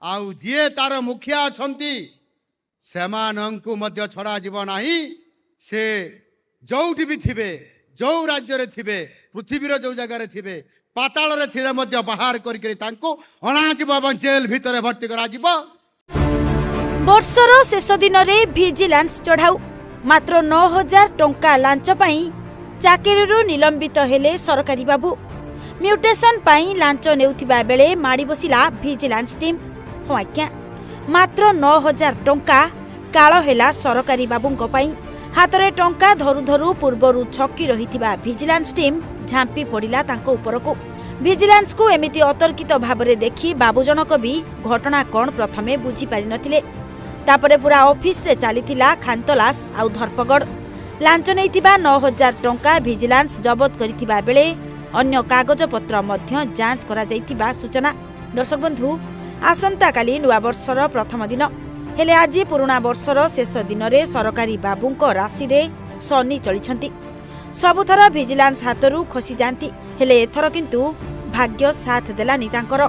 आउ जी तार मुखिया अछंती सेमानंकु मध्य छड़ा जीव नाही से जोठी भी थिबे जो राज्य रे थिबे पृथ्वीर जो जगह रे थिबे पाताल रे थिबे मध्य बाहर करके तांको अणा जीव जेल भितर भर्ती करा जीव। वर्षर शेष दिन रे विजिलेंस चढ़ाऊ मात्र 9000 टंका लांच पाई चाकरीरू निलंबित हेले सरकारी बाबू। म्यूटेशन पाई लांच नेउथिबा बेले माड़ी बसिला विजिलेंस टीम। हो आज्ञा मात्र 9000 टंका काळ हेला सरकारी बाबूंको पाई। हातरे टंका धरु धरु पूर्वरु छकी रहिथिबा विजिलेंस टीम झांपी पड़िला तांको उपरको। विजिलेंस को एमिति अतर्कित भाबरे देखि बाबू जनक भी घटना कोन प्रथमे बुझी पारि नथिले। तापरे पूरा ऑफिस रे चलीथिला खानतलास आउ धरपगड़। लांच नैथिबा 9000 टंका विजिलेंस जबत करिथिबा बेले अन्य कागज पत्र मध्य जांच करा जाइथिबा सूचना। दर्शक बंधु आसंता काली नुआ वर्षर प्रथम दिन हेले आज पुराना वर्षर शेष दिन रे सरकारी बाबूंको राशि रे शनि चलिछंती। सबुथर विजिलेंस हातरू खसी जांती हेले एथर किंतु भाग्य साथ देलानी तांकर।